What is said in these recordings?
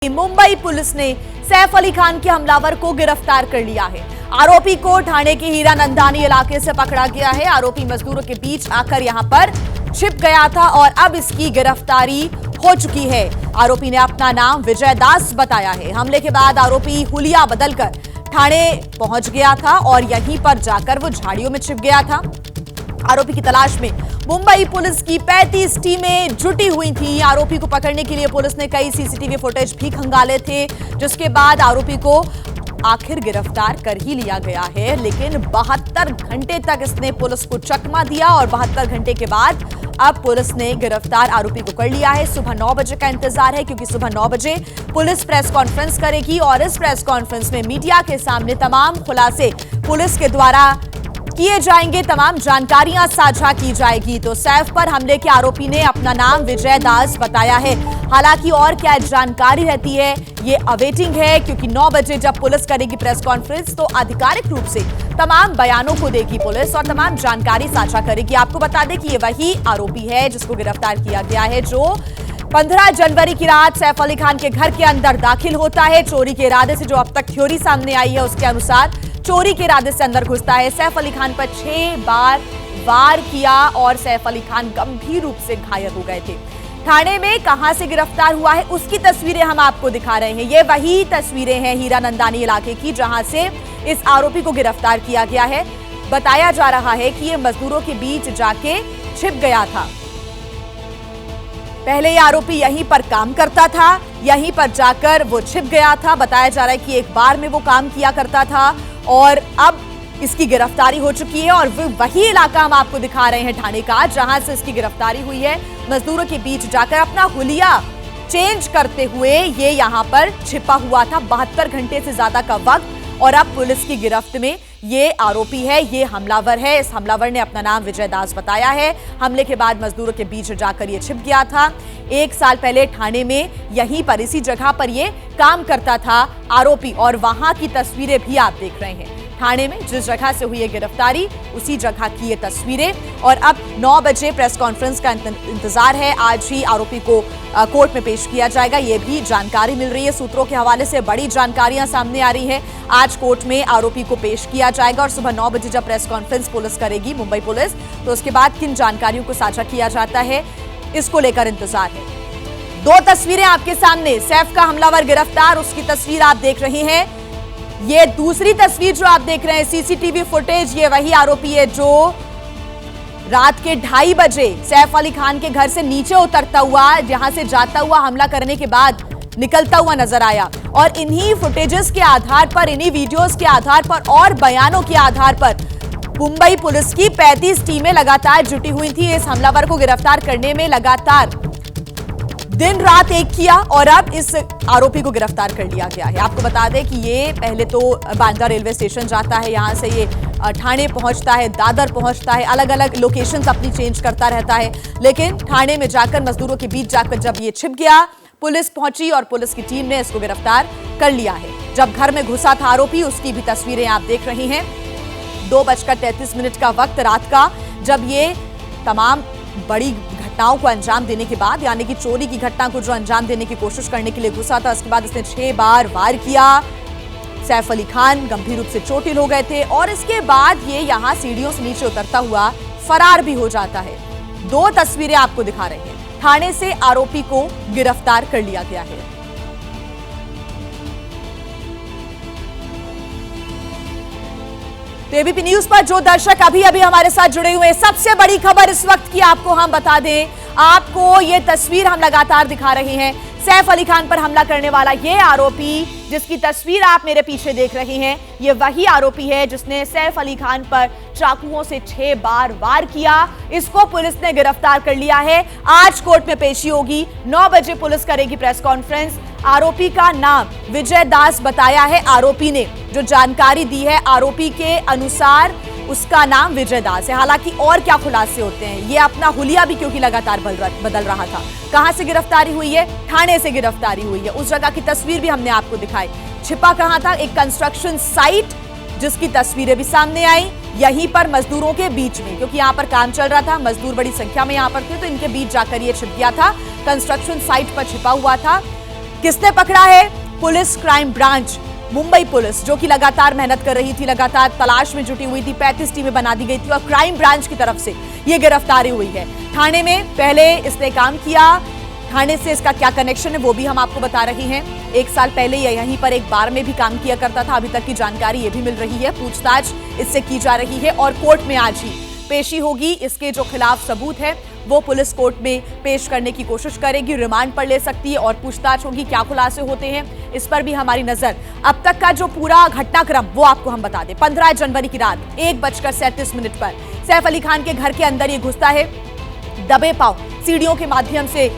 Mumbai police ने सैफ अली खान के हमलावर को गिरफ्तार कर लिया है। आरोपी को ठाणे के हीरा नंदानी इलाके से पकड़ा गया है। आरोपी मजदूरों के बीच आकर यहां पर छिप गया था और अब इसकी गिरफ्तारी हो चुकी है। आरोपी ने अपना नाम विजय दास बताया है। हमले के बाद आरोपी हुलिया बदलकर ठाणे पहुंच गया था और यहीं पर जाकर वो झाड़ियों में छिप गया था। आरोपी की तलाश में मुंबई पुलिस की 35 टीमें जुटी हुई थी। आरोपी को पकड़ने के लिए पुलिस ने कई सीसीटीवी फुटेज भी खंगाले थे, जिसके बाद आरोपी को आखिर गिरफ्तार कर ही लिया गया है। लेकिन 72 घंटे तक इसने पुलिस को चकमा दिया और 72 घंटे के बाद अब पुलिस ने गिरफ्तार आरोपी को कर लिया है। सुबह 9 बजे का इंतजार है, क्योंकि सुबह 9 बजे पुलिस प्रेस कॉन्फ्रेंस करेगी और इस प्रेस कॉन्फ्रेंस में मीडिया के सामने तमाम खुलासे पुलिस के द्वारा किए जाएंगे, तमाम जानकारियां साझा की जाएगी। तो सैफ पर हमले के आरोपी ने अपना नाम विजय दास बताया है। हालांकि और क्या जानकारी रहती है ये अवेटिंग है, क्योंकि 9 बजे जब पुलिस करेगी प्रेस कॉन्फ्रेंस तो आधिकारिक रूप से तमाम बयानों को देगी पुलिस और तमाम जानकारी साझा करेगी। आपको बता दें कि ये वही आरोपी है जिसको गिरफ्तार किया गया है, जो 15 जनवरी की रात सैफ अली खान के घर के अंदर दाखिल होता है। चोरी के इरादे से, जो अब तक थ्योरी सामने आई है उसके अनुसार चोरी के इरादे से अंदर घुसता है। सैफ अली खान पर 6 बार वार किया और सैफ अली खान गंभीर रूप से घायल हो गए थे। ठाणे में कहां से गिरफ्तार हुआ है उसकी तस्वीरें हम आपको दिखा रहे हैं। ये वही तस्वीरें हैं हीरा नंदानी इलाके की, जहां से इस आरोपी को गिरफ्तार किया गया है। बताया जा रहा है कि ये मजदूरों के बीच जाके छिप गया था। पहले ये आरोपी यहीं पर काम करता था, यहीं पर जाकर वो छिप गया था। बताया जा रहा है कि एक बार में वो काम किया करता था और अब इसकी गिरफ्तारी हो चुकी है। और वही इलाका हम आपको दिखा रहे हैं ठाणे का, जहां से इसकी गिरफ्तारी हुई है। मजदूरों के बीच जाकर अपना हुलिया चेंज करते हुए ये यहां पर छिपा हुआ था 72 घंटे से ज्यादा का वक्त, और अब पुलिस की गिरफ्त में ये आरोपी है, ये हमलावर है। इस हमलावर ने अपना नाम विजय दास बताया है। हमले के बाद मजदूरों के बीच जाकर ये छिप गया था। 1 साल पहले ठाणे में यहीं पर इसी जगह पर ये काम करता था आरोपी, और वहां की तस्वीरें भी आप देख रहे हैं। ठाणे में जिस जगह से हुई है गिरफ्तारी उसी जगह की ये तस्वीरें। और अब 9 बजे प्रेस कॉन्फ्रेंस का इंतजार है। आज ही आरोपी को कोर्ट में पेश किया जाएगा, ये भी जानकारी मिल रही है। सूत्रों के हवाले से बड़ी जानकारियां सामने आ रही है। आज कोर्ट में आरोपी को पेश किया जाएगा और सुबह 9 बजे जब प्रेस कॉन्फ्रेंस पुलिस करेगी, मुंबई पुलिस, तो उसके बाद किन जानकारियों को साझा किया जाता है इसको लेकर इंतजार है। 2 तस्वीरें आपके सामने, सैफ का हमलावर गिरफ्तार, उसकी तस्वीर आप देख रहे हैं। ये दूसरी तस्वीर जो आप देख रहे हैं सीसीटीवी फुटेज, ये वही आरोपी है जो रात के 2:30 बजे सैफ अली खान के घर से नीचे उतरता हुआ, जहां से जाता हुआ हमला करने के बाद निकलता हुआ नजर आया। और इन्हीं फुटेजेस के आधार पर, इन्हीं वीडियोस के आधार पर और बयानों के आधार पर मुंबई पुलिस की 35 टीमें लगातार जुटी हुई थी। इस हमलावर को गिरफ्तार करने में लगातार दिन रात एक किया और अब इस आरोपी को गिरफ्तार कर लिया गया है। आपको बता दें कि ये पहले तो बांद्रा रेलवे स्टेशन जाता है, यहां से ये ठाणे पहुंचता है, दादर पहुंचता है, अलग अलग लोकेशंस अपनी चेंज करता रहता है। लेकिन ठाणे में जाकर मजदूरों के बीच जाकर जब ये छिप गया, पुलिस पहुंची और पुलिस की टीम ने इसको गिरफ्तार कर लिया है। जब घर में घुसा था आरोपी, उसकी भी तस्वीरें आप देख रहे हैं। 2:33 का वक्त रात का, जब ये तमाम बड़ी घटनाओं को अंजाम देने के बाद, यानी कि चोरी की घटना को जो अंजाम देने की कोशिश करने के लिए घुसा था, उसके बाद इसने 6 बार वार किया। सैफ अली खान गंभीर रूप से चोटिल हो गए थे और इसके बाद ये यहां सीढ़ियों से नीचे उतरता हुआ फरार भी हो जाता है। 2 तस्वीरें आपको दिखा रहे हैं। ठाणे से आरोपी को गिरफ्तार कर लिया गया है। एबीपी न्यूज पर जो दर्शक अभी अभी हमारे साथ जुड़े हुए हैं, सबसे बड़ी खबर इस वक्त की आपको हम बता दें। आपको ये तस्वीर हम लगातार दिखा रहे हैं। सैफ अली खान पर हमला करने वाला ये आरोपी, जिसकी तस्वीर आप मेरे पीछे देख रहे हैं, ये वही आरोपी है जिसने सैफ अली खान पर चाकुओं से 6 बार वार किया। इसको पुलिस ने गिरफ्तार कर लिया है। आज कोर्ट में पेशी होगी, 9 बजे पुलिस करेगी प्रेस कॉन्फ्रेंस। आरोपी का नाम विजय दास बताया है आरोपी ने, जो जानकारी दी है आरोपी के अनुसार उसका नाम विजय दास है। हालांकि और क्या खुलासे होते हैं, ये अपना हुलिया भी क्योंकि लगातार बदल रहा था। कहां से गिरफ्तारी हुई है? ठाणे से गिरफ्तारी हुई है। उस जगह की तस्वीर भी हमने आपको दिखाई। छिपा कहां था? एक कंस्ट्रक्शन साइट, जिसकी तस्वीरें भी सामने आई, यहीं पर मजदूरों के बीच में, क्योंकि यहां पर काम चल रहा था, मजदूर बड़ी संख्या में यहां पर थे, तो इनके बीच जाकर ये छिप गया था। कंस्ट्रक्शन साइट पर छिपा हुआ था। किसने पकड़ा है? Police crime branch, Mumbai police, जो कि लगातार मेहनत कर रही थी, लगातार तलाश में जुटी हुई थी। 35 टीमें बना दी गई थी और क्राइम ब्रांच की तरफ से यह गिरफ्तारी हुई है। थाने में पहले इसने काम किया, थाने से इसका क्या कनेक्शन है वो भी हम आपको बता रहे हैं। 1 साल पहले यहीं पर एक बार में भी काम किया करता था, अभी तक की जानकारी ये भी मिल रही है। पूछताछ इससे की जा रही है और कोर्ट में आज ही पेशी होगी। इसके जो खिलाफ सबूत है वो पुलिस कोर्ट में पेश करने की कोशिश करेगी, रिमांड पर ले सकती है और पूछताछ होगी। क्या खुलासे होते हैं इस पर भी हमारी नजर। अब तक का जो पूरा घटनाक्रम वो आपको हम बता दें। 15 जनवरी की रात 1:37 पर सैफ अली खान के घर के अंदर ये घुसता है, दबे पांव सीढ़ियों के माध्यम से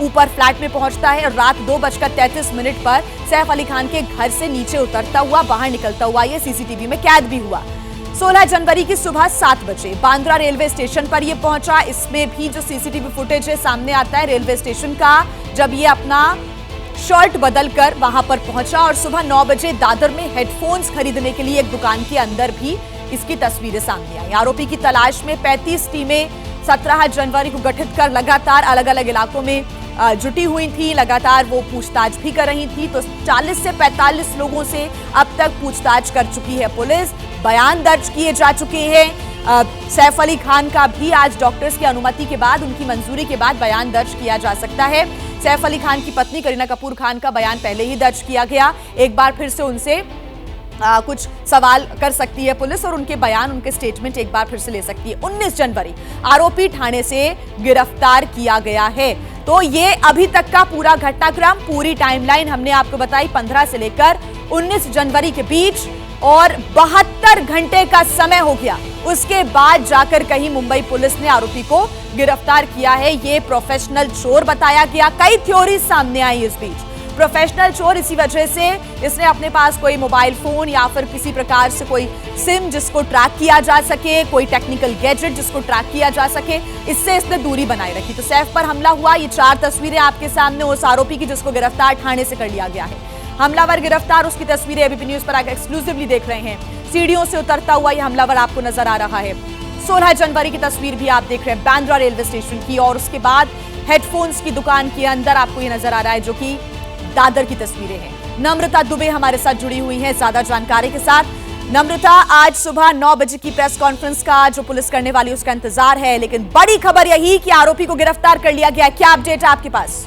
ऊपर फ्लैट में पहुंचता है और रात 2:33 पर सैफ अली खान के घर से नीचे उतरता हुआ बाहर निकलता हुआ ये सीसीटीवी में कैद भी हुआ। 16 जनवरी की सुबह 7 बजे बांद्रा रेलवे स्टेशन पर यह पहुंचा। इसमें भी जो सीसीटीवी फुटेज है सामने आता है रेलवे स्टेशन का, जब ये अपना शर्ट बदलकर वहां पर पहुंचा और सुबह 9 बजे दादर में हेडफोन्स खरीदने के लिए एक दुकान के अंदर भी इसकी तस्वीरें सामने आई। आरोपी की तलाश में 35 टीमें 17 जनवरी को गठित कर लगातार अलग अलग इलाकों में जुटी हुई थी। लगातार वो पूछताछ भी कर रही थी। तो 40 से 45 लोगों से अब तक पूछताछ कर चुकी है पुलिस। बयान दर्ज किए जा चुके हैं। सैफ अली खान का भी आज डॉक्टर्स की अनुमति के बाद, उनकी मंजूरी के बाद बयान दर्ज किया जा सकता है। सैफ अली खान की पत्नी करीना कपूर खान का बयान पहले ही दर्ज किया गया। एक बार फिर से उनसे कुछ सवाल कर सकती है पुलिस और उनके बयान, उनके स्टेटमेंट एक बार फिर से ले सकती है। 19 जनवरी आरोपी थाने से गिरफ्तार किया गया है। तो ये अभी तक का पूरा घटनाक्रम, पूरी टाइमलाइन हमने आपको बताई 15 से लेकर 19 जनवरी के बीच, और 72 घंटे का समय हो गया उसके बाद जाकर कहीं मुंबई पुलिस ने आरोपी को गिरफ्तार किया है। ये प्रोफेशनल चोर बताया गया। कई थ्योरी सामने आई इस बीच। प्रोफेशनल चोर इसी वजह से इसने अपने पास कोई मोबाइल फोन या फिर किसी प्रकार से कोई सिम जिसको ट्रैक किया जा सके, कोई टेक्निकल गैजेट जिसको ट्रैक किया जा सके, इससे इसने दूरी बनाए रखी। तो सैफ पर हमला हुआ। ये 4 तस्वीरें आपके सामने उस आरोपी की जिसको गिरफ्तार थाने से कर लिया गया है। हमलावर गिरफ्तार, उसकी तस्वीरें एबीपी न्यूज पर आकर एक्सक्लूसिवली देख रहे हैं। सीढ़ियों से उतरता हुआ यह हमलावर आपको नजर आ रहा है। 16 जनवरी की तस्वीर भी आप देख रहे हैं बांद्रा रेलवे स्टेशन की, और उसके बाद हेडफोन्स की दुकान के अंदर आपको यह नजर आ रहा है जो कि दादर की तस्वीरें हैं। नम्रता दुबे हमारे साथ जुड़ी हुई है ज्यादा जानकारी के साथ। नम्रता, आज सुबह 9 बजे की प्रेस कॉन्फ्रेंस का जो पुलिस करने वाली उसका इंतजार है, लेकिन बड़ी खबर यही कि आरोपी को गिरफ्तार कर लिया गया। क्या अपडेट है आपके पास?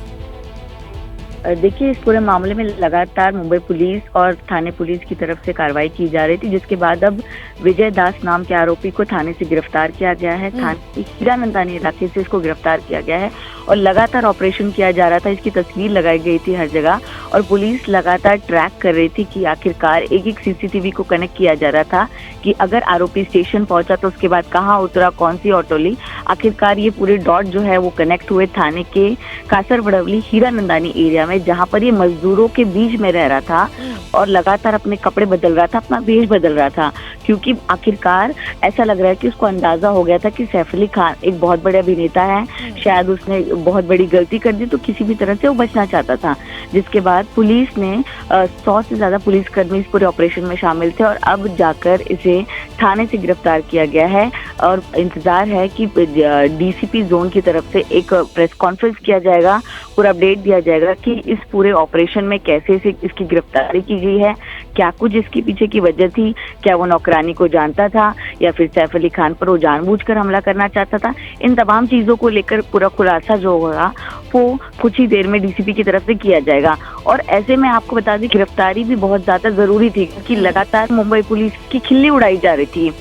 देखिए, इस पूरे मामले में लगातार मुंबई पुलिस और थाने पुलिस की तरफ से कार्रवाई की जा रही थी, जिसके बाद अब विजय दास नाम के आरोपी को थाने से गिरफ्तार किया गया है। थाने हीरानंदानी इलाके से इसको गिरफ्तार किया गया है और लगातार ऑपरेशन किया जा रहा था। इसकी तस्वीर लगाई गई थी हर जगह और पुलिस लगातार ट्रैक कर रही थी कि आखिरकार एक सीसीटीवी को कनेक्ट किया जा रहा था कि अगर आरोपी स्टेशन पहुंचा तो उसके बाद कहाँ उतरा, कौन सी ऑटो ली। आखिरकार ये पूरे डॉट जो है वो कनेक्ट हुए थाने के कासरवड़वली हीरानंदानी एरिया में, जहाँ पर ये मजदूरों के बीच में रह रहा था और लगातार अपने कपड़े बदल रहा था, अपना वेश बदल रहा था, क्योंकि आखिरकार ऐसा लग रहा है कि उसको अंदाजा हो गया था कि सैफ अली खान एक बहुत बड़े अभिनेता है, शायद उसने बहुत बड़ी गलती कर दी, तो किसी भी तरह से वो बचना चाहता था। जिसके बाद पुलिस ने 100 से ज्यादा पुलिसकर्मी इस पूरे ऑपरेशन में शामिल थे और अब जाकर इसे थाने से गिरफ्तार किया गया है और इंतजार है कि डीसीपी जोन की तरफ से एक प्रेस कॉन्फ्रेंस किया जाएगा, पूरा अपडेट दिया जाएगा कि इस पूरे ऑपरेशन में कैसे से इसकी गिरफ्तारी की गई है, क्या कुछ इसके पीछे की वजह थी, क्या वो नौकरानी को जानता था या फिर सैफ अली खान पर वो जानबूझकर हमला करना चाहता था। इन तमाम चीजों को लेकर पूरा खुलासा जो होगा वो कुछ ही देर में डीसीपी की तरफ से किया जाएगा। और ऐसे में आपको बता दें, गिरफ्तारी भी बहुत ज्यादा जरूरी थी क्योंकि लगातार मुंबई पुलिस की खिल्ली उड़ाई जा रही थी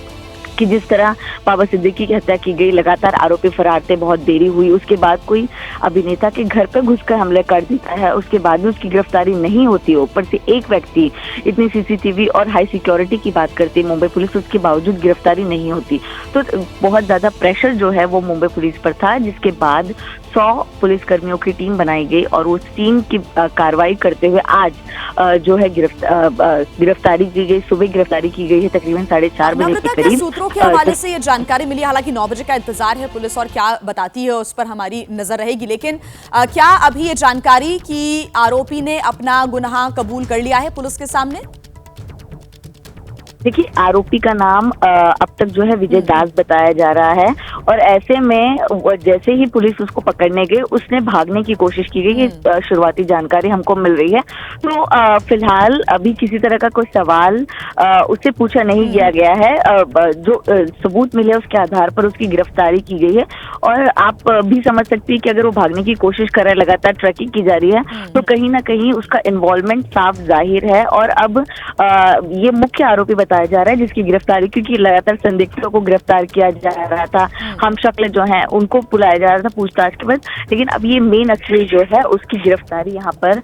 कि जिस तरह बाबा सिद्दीकी की हत्या की गई, लगातार आरोपी फरार थे, बहुत देरी हुई, उसके बाद कोई अभिनेता के घर पर घुसकर हमले कर देता है, उसके बाद भी उसकी गिरफ्तारी नहीं होती। ऊपर से एक व्यक्ति इतनी सीसीटीवी और हाई सिक्योरिटी की बात करती मुंबई पुलिस, उसके बावजूद गिरफ्तारी नहीं होती। तो बहुत ज्यादा प्रेशर जो है वो मुंबई पुलिस पर था, जिसके बाद 100 पुलिसकर्मियों की टीम बनाई गई और उस टीम की कार्रवाई करते हुए आज जो है गिरफ्तारी की गई। सुबह गिरफ्तारी की गई है तकरीबन 4:30 बजे के करीब। सूत्रों के हवाले से ये जानकारी मिली, हालांकि 9 बजे का इंतजार है पुलिस और क्या बताती है उस पर हमारी नजर रहेगी, लेकिन क्या अभी ये जानकारी कि आरोपी ने अपना गुनाह कबूल कर लिया है पुलिस के सामने? देखिए, आरोपी का नाम अब तक जो है विजय दास बताया जा रहा है, और ऐसे में जैसे ही पुलिस उसको पकड़ने गई, उसने भागने की कोशिश की गई, ये शुरुआती जानकारी हमको मिल रही है। तो फिलहाल अभी किसी तरह का कोई सवाल उससे पूछा नहीं गया है। जो सबूत मिले उसके आधार पर उसकी गिरफ्तारी की गई है, और आप भी समझ सकती है कि अगर वो भागने की कोशिश कर रहा है, लगातार ट्रैकिंग की जा रही है, तो कहीं ना कहीं उसका इन्वॉल्वमेंट साफ जाहिर है। और अब ये मुख्य आरोपी बताया जा रहा है जिसकी गिरफ्तारी, क्योंकि लगातार संदिग्धों को गिरफ्तार किया जा रहा था, हम शक्ल जो है उनको बुलाया जा रहा था पूछताछ के बाद, लेकिन अब ये मेन असली जो है उसकी गिरफ्तारी यहाँ पर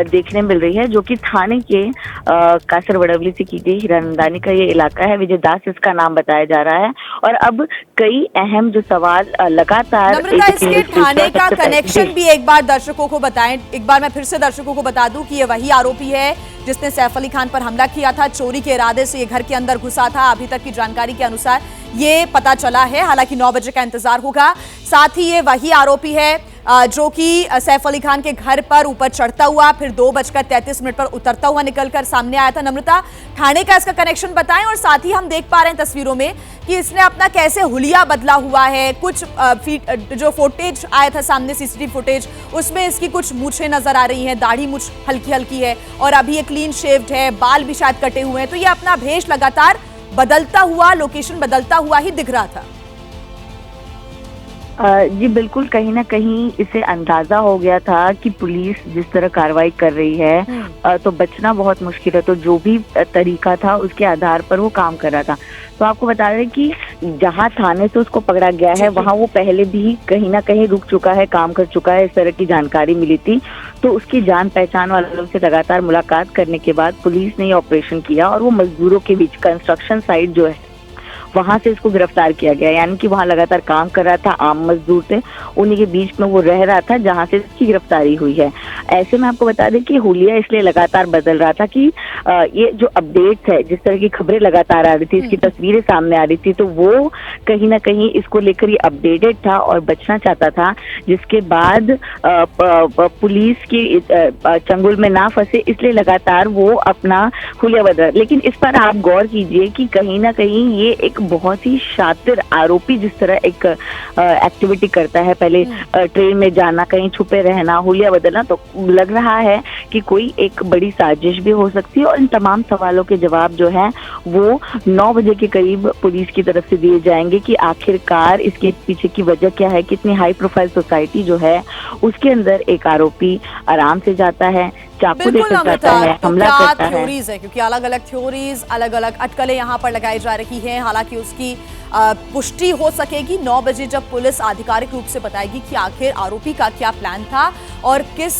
देखने मिल रही है, जो कि थाने के कासर वडवली से की गई हीरानंदानी का ये इलाका है। विजय दास इसका नाम बताया जा रहा है, और अब कई अहम जो सवाल लगातार इसके थाने का कनेक्शन भी एक बार दर्शकों को बताएं। एक बार मैं फिर से दर्शकों को बता दूं कि ये वही आरोपी है जिसने सैफ अली खान पर हमला किया था, चोरी के इरादे से ये घर के अंदर घुसा था। अभी तक की जानकारी के अनुसार ये पता चला है, हालांकि 9 बजे का इंतजार होगा। साथ ही ये वही आरोपी है जो कि सैफ अली खान के घर पर ऊपर चढ़ता हुआ फिर 2:33 पर उतरता हुआ निकलकर सामने आया था। नम्रता, थाने का इसका कनेक्शन बताएं, और साथ ही हम देख पा रहे हैं तस्वीरों में कि इसने अपना कैसे हुलिया बदला हुआ है। कुछ जो फुटेज आया था सामने, सीसीटीवी फुटेज, उसमें इसकी कुछ मूछें नजर आ रही हैं, दाढ़ी मूछ हल्की हल्की है, और अभी ये क्लीन शेव्ड है, बाल भी शायद कटे हुए हैं। तो ये अपना भेष लगातार बदलता हुआ, लोकेशन बदलता हुआ ही दिख रहा था। जी बिल्कुल, कहीं ना कहीं इसे अंदाजा हो गया था कि पुलिस जिस तरह कार्रवाई कर रही है तो बचना बहुत मुश्किल है। तो जो भी तरीका था उसके आधार पर वो काम कर रहा था। तो आपको बता दें कि जहां थाने से उसको पकड़ा गया है वहां वो पहले भी कहीं ना कहीं रुक चुका है, काम कर चुका है, इस तरह की जानकारी मिली थी। तो उसकी जान पहचान वालों से लगातार मुलाकात करने के बाद पुलिस ने ये ऑपरेशन किया, और वो मजदूरों के बीच कंस्ट्रक्शन साइट जो है वहां से इसको गिरफ्तार किया गया। यानी कि वहां लगातार काम कर रहा था, आम मजदूर थे, उन्हीं के बीच में वो रह रहा था जहां से इसकी गिरफ्तारी हुई है। ऐसे में आपको बता दें कि हुलिया इसलिए लगातार बदल रहा था कि ये जो अपडेट्स है, जिस तरह की खबरें लगातार आ रही थी, इसकी तस्वीरें सामने आ रही थी, तो वो कहीं ना कहीं इसको लेकर ये अपडेटेड था और बचना चाहता था, जिसके बाद पुलिस की चंगुल में ना फंसे, इसलिए लगातार वो अपना हुलिया बदल। लेकिन इस पर आप गौर कीजिए कि कहीं ना कहीं ये एक बहुत ही शातिर आरोपी जिस तरह एक एक्टिविटी करता है, पहले ट्रेन में जाना, कहीं छुपे रहना, हुलिया बदलना, तो लग रहा है कि कोई एक बड़ी साजिश भी हो सकती है। और इन तमाम सवालों के जवाब जो है वो 9 बजे के करीब पुलिस की तरफ से दिए जाएंगे कि आखिरकार इसके पीछे की वजह क्या है। कितनी हाई प्रोफाइल सोसाइटी जो है उसके अंदर एक आरोपी आराम से जाता है, चाकू लेकर जाता है, हमला करता है। थ्योरीज है, क्योंकि अलग अलग थ्योरीज, अलग अलग अटकलें यहाँ पर लगाई जा रही हैं। हालांकि उसकी पुष्टि हो सकेगी 9 बजे, जब पुलिस आधिकारिक रूप से बताएगी कि आखिर आरोपी का क्या प्लान था और किस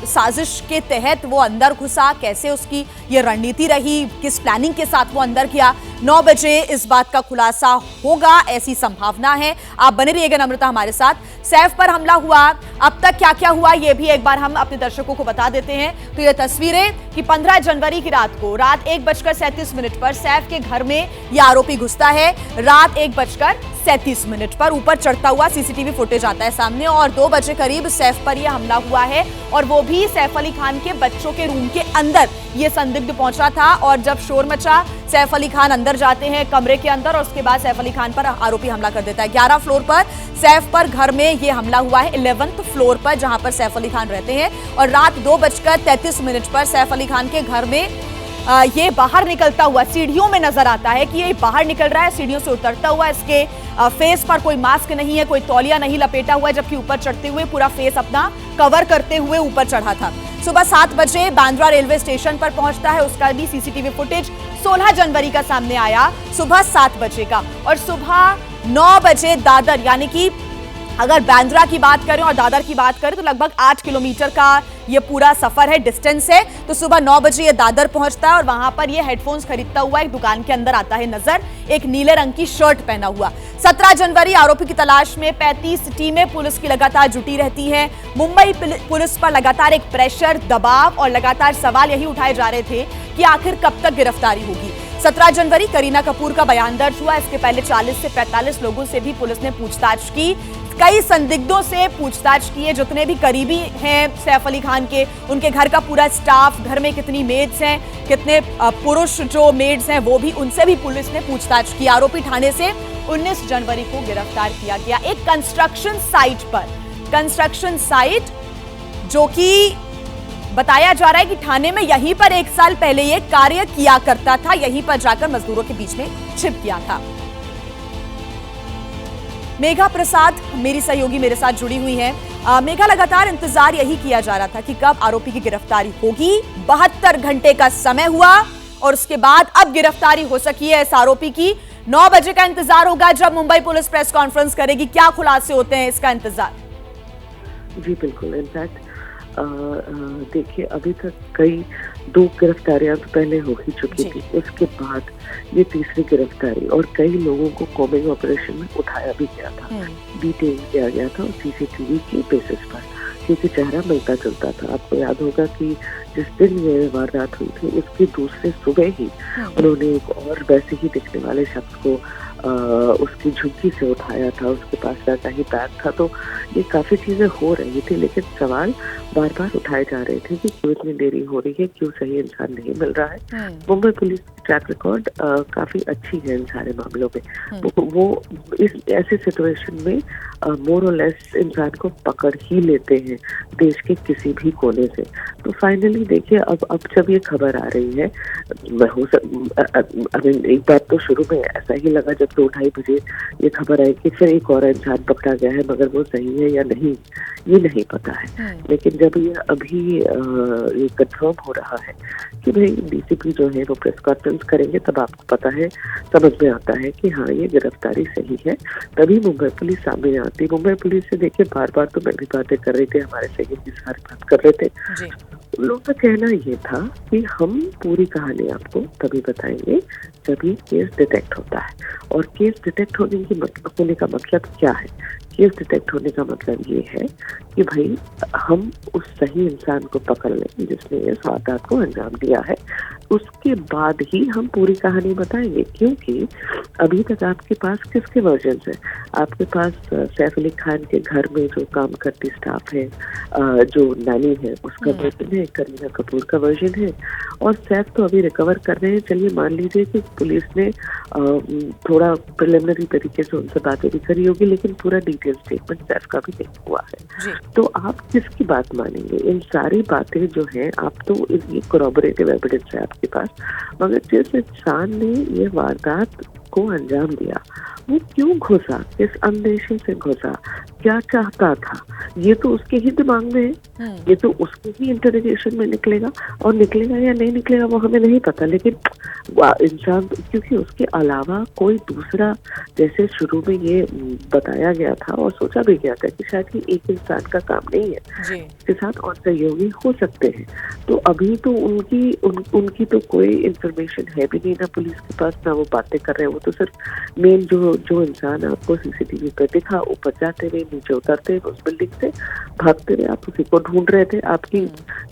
साजिश के तहत वो अंदर घुसा, कैसे उसकी ये रणनीति रही, किस प्लानिंग के साथ वो अंदर किया। 9 बजे इस बात का खुलासा होगा, ऐसी संभावना है। आप बने रहिएगा नम्रता हमारे साथ। सैफ पर हमला हुआ, अब तक क्या क्या हुआ ये भी एक बार हम अपने दर्शकों को बता देते हैं। तो ये तस्वीरें कि 15 जनवरी की रात को रात 1:37 पर सैफ के घर में यह आरोपी घुसता है। रात 1:37 पर ऊपर चढ़ता हुआ सीसीटीवी फुटेज आता है सामने, और 2 बजे करीब सैफ पर यह हमला हुआ है, और वो भी सैफ अली खान के बच्चों के रूम के अंदर ये संदिग्ध पहुंचा था। और जब शोर मचा, सैफ अली खान अंदर जाते हैं कमरे के अंदर, और उसके बाद सैफ अली खान पर आरोपी हमला कर देता है। 11 फ्लोर पर सैफ पर घर में ये हमला हुआ है, 11th फ्लोर पर जहां पर सैफ अली खान रहते हैं। और रात 2:33 पर सैफ अली खान के घर में ये बाहर निकलता हुआ सीढ़ियों में नजर आता है कि ये बाहर निकल रहा है, सीढ़ियों से उतरता हुआ। इसके फेस पर कोई मास्क नहीं है, कोई तौलिया नहीं लपेटा हुआ है, जबकि ऊपर चढ़ते हुए पूरा फेस अपना कवर करते हुए ऊपर चढ़ा था। सुबह 7 बजे बांद्रा रेलवे स्टेशन पर पहुंचता है, उसका भी सीसीटीवी फुटेज 16 जनवरी का सामने आया, सुबह 7 बजे का। और सुबह 9 बजे दादर, यानी कि अगर बांद्रा की बात करें और दादर की बात करें तो लगभग 8 किलोमीटर का ये पूरा सफर है, डिस्टेंस है। तो सुबह 9 बजे ये दादर पहुंचता है, और वहां पर ये हेडफोन्स खरीदता हुआ एक दुकान के अंदर आता है नजर, एक नीले रंग की शर्ट पहना हुआ। 17 जनवरी आरोपी की तलाश में 35 टीमें पुलिस की लगातार जुटी रहती हैं। मुंबई पुलिस पर लगातार एक प्रेशर, दबाव और लगातार सवाल यही उठाए जा रहे थे कि आखिर कब तक गिरफ्तारी होगी। 17 जनवरी करीना कपूर का बयान दर्ज हुआ। इसके पहले 40 से 45 लोगों से भी पुलिस ने पूछताछ की। कई संदिग्धों से पूछताछ की है, जितने भी करीबी हैं सैफ अली खान के, उनके घर का पूरा स्टाफ, घर में कितनी मेड्स हैं, कितने पुरुष जो मेड्स हैं, वो भी, उनसे भी पुलिस ने पूछताछ की। आरोपी थाने से 19 जनवरी को गिरफ्तार किया गया एक कंस्ट्रक्शन साइट पर। कंस्ट्रक्शन साइट जो कि बताया जा रहा है कि थाने में यहीं पर 1 साल पहले ये कार्य किया करता था, यहीं पर जाकर मजदूरों के बीच में छिप गया था। मेघा प्रसाद मेरी सहयोगी मेरे साथ जुड़ी हुई हैं। मेघा, लगातार इंतजार यही किया जा रहा था कि कब आरोपी की गिरफ्तारी होगी। 72 घंटे का समय हुआ और उसके बाद अब गिरफ्तारी हो सकी है इस आरोपी की। 9 बजे का इंतजार होगा जब मुंबई पुलिस प्रेस कॉन्फ्रेंस करेगी। क्या खुलासे होते हैं, इसका इंतजार? जी बिल्कुल। इनफैक्ट देखिए, अभी तक 2 गिरफ्तारियां तो पहले हो ही चुकी थी, उसके बाद ये तीसरी गिरफ्तारी, और कई लोगों को कॉम्बिंग ऑपरेशन में उठाया भी गया था, डिटेन किया गया था सीसीटीवी के बेसिस पर, क्योंकि चेहरा मिलता जुलता था। आपको याद होगा कि जिस दिन ये वारदात हुई थी उसके दूसरे सुबह ही उन्होंने एक और वैसे ही दिखने वाले शख्स को उसकी झुग्गी से उठाया था, उसके पास वैसा ही बैग था। तो ये काफी चीजें हो रही थी, लेकिन सवाल बार बार उठाए जा रहे थे कि क्यों इतनी देरी हो रही है, क्यों सही इंसान नहीं मिल रहा है। मुंबई पुलिस की ट्रैक रिकॉर्ड काफी अच्छी है इन सारे मामलों में। वो इस ऐसे सिचुएशन में मोर और लेस इंसान को पकड़ ही लेते हैं देश के किसी भी कोने से। तो फाइनली देखिए, अब जब ये खबर आ रही है, एक बार तो शुरू में ऐसा ही लगा जब 2-2:30 बजे ये खबर आई कि फिर एक और इंसान पकड़ा गया है, मगर वो सही है या नहीं ये नहीं पता है। लेकिन जब ये अभी ये कंफर्म हो रहा है कि भाई डीसीपी जो है वो प्रेस कॉन्फ्रेंस करेंगे, तब आपको पता है, समझ में आता है कि हाँ ये गिरफ्तारी सही है। तभी मुंबई पुलिस सामने आती। मुंबई पुलिस से देखिए, बार बार तो मैं भी बातें कर रही थी, हमारे सहयोगी सारे बात कर रहे थे। उन लोगों का कहना ये था कि हम पूरी कहानी आपको तभी बताएंगे जब ये केस डिटेक्ट होता है। और केस डिटेक्ट होने का मतलब क्या है? केस डिटेक्ट होने का मतलब ये है कि भाई हम उस सही इंसान को पकड़ लें जिसने इस वारदात को अंजाम दिया है, उसके बाद ही हम पूरी कहानी बताएंगे। क्योंकि अभी तक आपके पास किसके वर्जन है? आपके पास सैफ अली खान के घर में जो काम करती स्टाफ है, जो नानी है, उसका वर्जन है, करीना कपूर का वर्जन है, और सैफ तो अभी रिकवर कर रहे हैं। चलिए मान लीजिए कि पुलिस ने थोड़ा प्रिलिमिनरी तरीके से उनसे बातें भी करी होगी, लेकिन पूरा डिटेल स्टेटमेंट सैफ का भी नहीं हुआ है। तो आप किसकी बात मानेंगे? इन सारी बातें जो हैं, आप तो ये कोरॉबोरेटिव एविडेंस है आपके पास, मगर जिस इंसान ने ये वारदात को अंजाम दिया वो क्यों घुसा, किस अंदेशे से घुसा, क्या चाहता था, ये तो उसके ही दिमाग में है, ये तो उसके ही इंटरोगेशन में निकलेगा, और निकलेगा या नहीं निकलेगा वो हमें नहीं पता। लेकिन इंसान, क्योंकि उसके अलावा कोई दूसरा, जैसे शुरू में ये बताया गया था और सोचा भी गया था कि शायद ये एक इंसान का काम नहीं है, इसके साथ और सहयोगी हो सकते हैं। तो अभी तो उनकी तो कोई इंफॉर्मेशन है भी नहीं, ना पुलिस के पास, ना वो बातें कर रहे हैं। वो तो सिर्फ मेन जो इंसान आपको सीसीटीवी पर दिखा, ऊपर जाते रहे, नीचे उतरते उस बिल्डिंग से, भागते रहे, आप उसी को ढूंढ रहे थे। आपकी,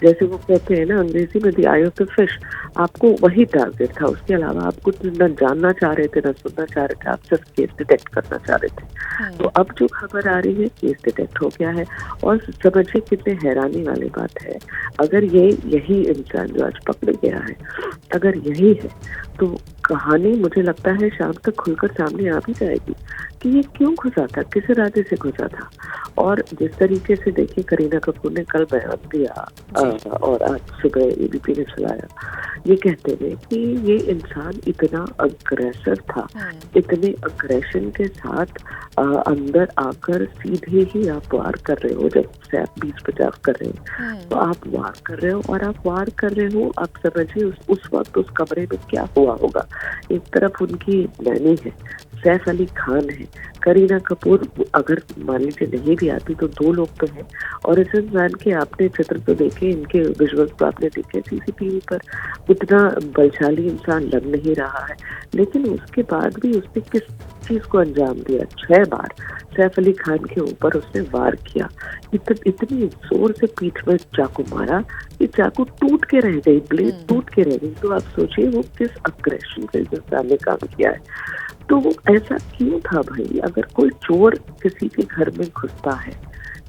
जैसे वो कहते हैं ना अंग्रेजी में, the I of the fish, आपको वही टारगेट था। उसके अलावा आप कुछ न जानना चाह रहे थे, न सुनना चाह रहे थे, आप सिर्फ केस डिटेक्ट करना चाह रहे थे। तो अब जो खबर आ रही है, केस डिटेक्ट हो गया है। और समझिए कितने हैरानी वाली बात है, अगर यही इंसान जो आज पकड़ गया है, अगर यही है, तो कहानी मुझे लगता है शाम तक खुलकर सामने आ भी जाएगी कि ये क्यों घुसा था, किस इरादे से घुसा था। और जिस तरीके से देखिए करीना कपूर ने कल बयान दिया और आज सुबह एबीपी ने चलाया, ये कहते हुए कि ये इंसान इतना अग्रेसर था, इतने अग्रेशन के साथ अंदर आकर सीधे ही आप वार कर रहे हो। जब से आप 20-50 कर रहे हैं तो आप वार कर रहे हो, और आप वार कर रहे हो, आप समझिए उस वक्त उस कमरे में क्या हुआ होगा। एक तरफ उनकी नानी है, सैफ अली खान है, करीना कपूर अगर मान लीजिए नहीं भी आती तो 2 लोग तो हैं। और इस इंसान के आपने चित्र तो देखे, इनके विजुअल्स तो आपने देखे सीसीटीवी पर, उतना बलशाली इंसान लग नहीं रहा है। लेकिन उसके बाद भी उसने किस चीज को अंजाम दिया? 6 बार सैफ अली खान के ऊपर उसने वार किया, इतनी जोर से पीठ में चाकू मारा कि चाकू टूट के रह गई, ब्लेड टूट के रह गई। तो आप सोचिए वो किस अग्रेशन से इंसान ने काम किया है। तो ऐसा क्यों था भाई? अगर कोई चोर किसी के घर में घुसता है,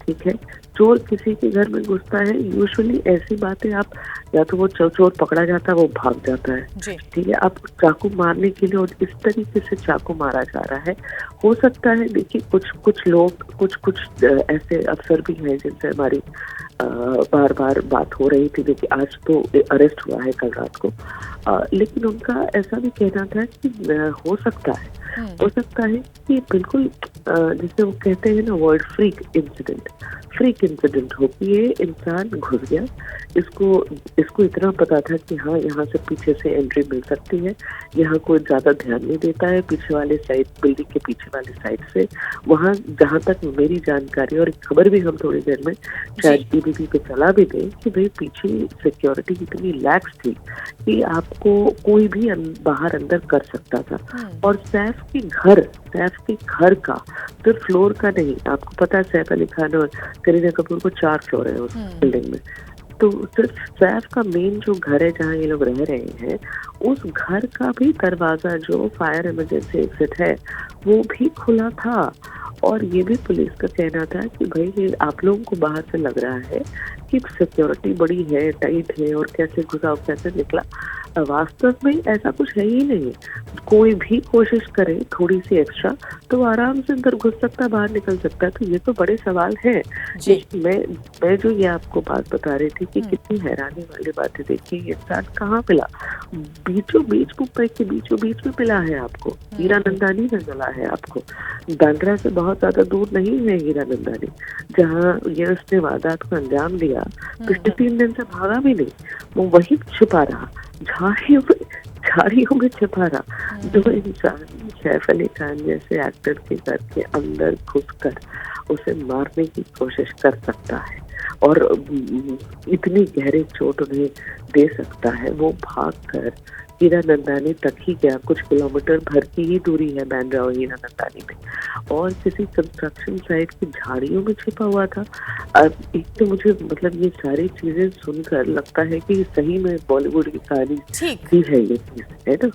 ठीक है, चोर किसी के घर में घुसता है, यूजुअली ऐसी बातें आप, या तो वो चोर पकड़ा जाता है, वो भाग जाता है, ठीक है, आपको चाकू मारने के लिए और इस तरीके से चाकू मारा जा रहा है। हो सकता है, देखिए कुछ लोग, कुछ ऐसे अफसर भी हैं जिनसे हमारी बार बार बात हो रही थी। देखिए आज तो अरेस्ट हुआ है कल रात को, लेकिन उनका ऐसा भी कहना था कि हो सकता है कि बिल्कुल जिसे वो कहते हैं ना वर्ड फ्रीक इंसिडेंट हो कि ये इंसान घुस गया, इसको इतना पता था कि हाँ यहाँ से पीछे से एंट्री मिल सकती है, यहाँ कोई ज्यादा ध्यान नहीं देता है, पीछे वाले साइड, बिल्डिंग के पीछे वाले साइड से, वहाँ जहाँ तक मेरी जानकारी और खबर भी हम थोड़ी देर में शायद DBP पे चला भी दें कि भाई पीछे सिक्योरिटी इतनी लैक्स थी कि आपको कोई भी बाहर अंदर कर सकता था। और सैफ के घर का सिर्फ फ्लोर का नहीं, आपको पता है सैफ अली खान और करीना कपूर को 4 फ्लोर है उस बिल्डिंग में, तो सिर्फ सैफ का मेन जो घर है जहाँ ये लोग रह रहे हैं, उस घर का भी दरवाजा जो फायर इमरजेंसी एग्जिट है वो भी खुला था। और ये भी पुलिस का कहना था कि भाई ये आप लोगों को बाहर से लग रहा है कि सिक्योरिटी बड़ी है, टाइट है, और कैसे घुसा और कैसे निकला, वास्तव में ऐसा कुछ है ही नहीं। कोई भी कोशिश करे थोड़ी सी एक्स्ट्रा तो आराम से अंदर घुस सकता, बाहर निकल सकता है। तो ये तो बड़े सवाल है। लेकिन मैं जो ये आपको बात बता रही थी कि कितनी हैरानी वाली बात है। देखिए ये इंसान कहाँ मिला, बीचों बीच मुंबई के बीचों बीच में मिला है आपको, हीरानंदानी में मिला है आपको। बांद्रा से बहुत ज्यादा दूर नहीं है हीरानंदानी, जहाँ ये उसने वारदात को अंजाम दिया। पिछले 3 दिन से भागा भी नहीं, वो वही छिपा रहा, झाड़ियों में छिपा रहा। जो इंसान सैफ अली खान जैसे एक्टर के घर के अंदर घुसकर उसे मारने की कोशिश कर सकता है और इतनी गहरी चोट उन्हें दे सकता है, वो भागकर हीरानंदानी तक ही गया। कुछ किलोमीटर भर की ही दूरी है बांद्रा और हीरानंदानी में, और किसी कंस्ट्रक्शन साइट की झाड़ियों में छिपा हुआ था। एक तो मुझे मतलब ये सारी चीजें सुनकर लगता है कि सही में बॉलीवुड की कहानी ही है ये चीज, है ना।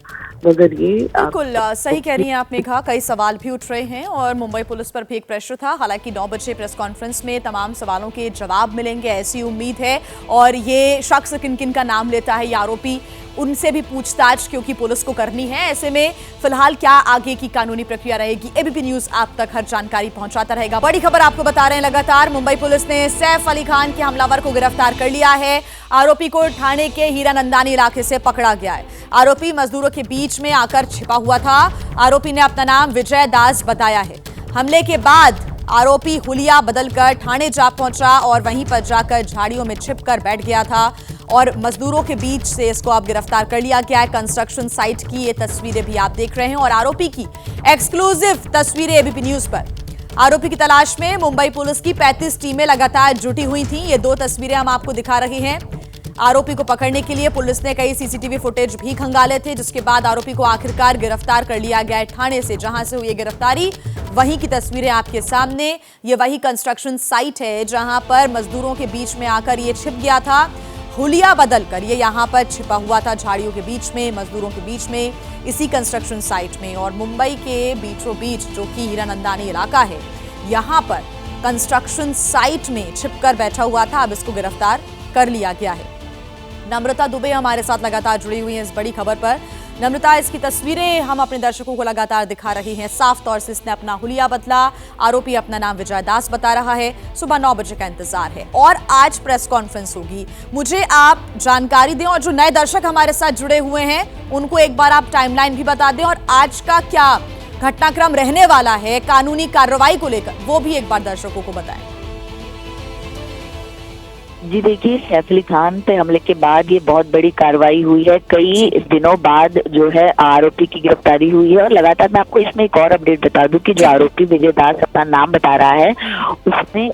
मगर ये बिल्कुल सही कह रही हैं आप मेघा, कई सवाल भी उठ रहे हैं और मुंबई पुलिस पर भी एक प्रेशर था। हालांकि 9 बजे प्रेस कॉन्फ्रेंस में तमाम सवालों के जवाब मिलेंगे ऐसी उम्मीद है। और ये शख्स किन किन का नाम लेता है, ये आरोपी, उनसे भी पूछताछ क्योंकि पुलिस को करनी है। ऐसे में फिलहाल क्या आगे की कानूनी प्रक्रिया रहेगी, एबीपी न्यूज आप तक हर जानकारी पहुंचाता रहेगा। बड़ी खबर आपको बता रहे हैं लगातार, मुंबई पुलिस ने सैफ अली खान के हमलावर को गिरफ्तार कर लिया है। आरोपी को ठाणे के हीरानंदानी इलाके से पकड़ा गया है। आरोपी मजदूरों के बीच में आकर छिपा हुआ था। आरोपी ने अपना नाम विजय दास बताया है। हमले के बाद आरोपी हुलिया बदलकर ठाणे जा पहुंचा और वहीं पर जाकर झाड़ियों में छिपकर बैठ गया था और मजदूरों के बीच से इसको अब गिरफ्तार कर लिया गया है। कंस्ट्रक्शन साइट की ये तस्वीरें भी आप देख रहे हैं और आरोपी की एक्सक्लूसिव तस्वीरें एबीपी न्यूज पर। आरोपी की तलाश में मुंबई पुलिस की 35 टीमें लगातार जुटी हुई थी। ये 2 तस्वीरें हम आपको दिखा रहे हैं। आरोपी को पकड़ने के लिए पुलिस ने कई सीसीटीवी फुटेज भी खंगाले थे, जिसके बाद आरोपी को आखिरकार गिरफ्तार कर लिया गया है ठाणे से, जहां से हुई गिरफ्तारी। वहीं की तस्वीरें आपके सामने, ये वही कंस्ट्रक्शन साइट है जहां पर मजदूरों के बीच में आकर ये छिप गया था। हुलिया बदलकर ये यहाँ पर छिपा हुआ था झाड़ियों के बीच में, मजदूरों के बीच में, इसी कंस्ट्रक्शन साइट में। और मुंबई के बीचों बीच जो कि हीरानंदानी इलाका है, यहाँ पर कंस्ट्रक्शन साइट में छिपकर बैठा हुआ था। अब इसको गिरफ्तार कर लिया गया है। नम्रता दुबे हमारे साथ लगातार जुड़ी हुई हैं इस बड़ी खबर पर। नम्रता, इसकी तस्वीरें हम अपने दर्शकों को लगातार दिखा रही हैं। साफ तौर से इसने अपना हुलिया बदला, आरोपी अपना नाम विजय दास बता रहा है। सुबह 9 बजे का इंतजार है और आज प्रेस कॉन्फ्रेंस होगी। मुझे आप जानकारी दें और जो नए दर्शक हमारे साथ जुड़े हुए हैं उनको एक बार आप टाइमलाइन भी बता दें और आज का क्या घटनाक्रम रहने वाला है कानूनी कार्रवाई को लेकर, वो भी एक बार दर्शकों को बताएं। जी देखिए, सैफ अली खान पे हमले के बाद ये बहुत बड़ी कार्रवाई हुई है। कई दिनों बाद जो है आरोपी की गिरफ्तारी हुई है और लगातार मैं आपको इसमें एक और अपडेट बता दूं कि जो आरोपी विजय दास अपना नाम बता रहा है,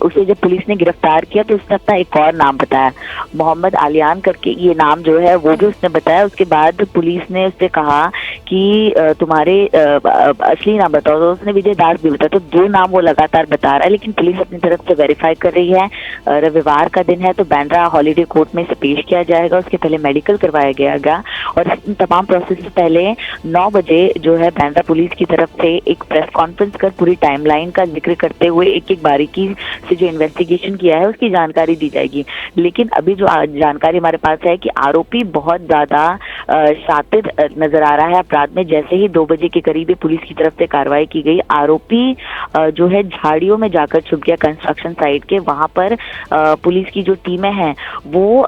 उसे जब पुलिस ने गिरफ्तार किया तो उसने अपना एक और नाम बताया, मोहम्मद आलियान करके ये नाम जो है वो भी उसने बताया। उसके बाद पुलिस ने उससे कहा कि तुम्हारे असली नाम बताओ, तो उसने विजय दास भी बताया। तो 2 नाम वो लगातार बता रहा है, लेकिन पुलिस अपनी तरफ से वेरीफाई कर रही है। रविवार का दिन है, तो बांद्रा हॉलीडे कोर्ट में इसे पेश किया जाएगा। उसके पहले मेडिकल करवाया गया और इन तमाम प्रोसेस से पहले 9 बजे जो है बांद्रा पुलिस की तरफ से एक प्रेस कॉन्फ्रेंस कर पूरी टाइमलाइन का जिक्र करते हुए एक एक बारीकी से जो इन्वेस्टिगेशन किया है उसकी जानकारी दी जाएगी। लेकिन अभी जो जानकारी हमारे पास है कि आरोपी बहुत ज्यादा शातिर नजर आ रहा है अपराध में। जैसे ही 2 बजे के करीब पुलिस की तरफ से कार्रवाई की गई, आरोपी जो है झाड़ियों में जाकर छुप गया कंस्ट्रक्शन साइट के। वहां पर पुलिस की जो टीमें हैं वो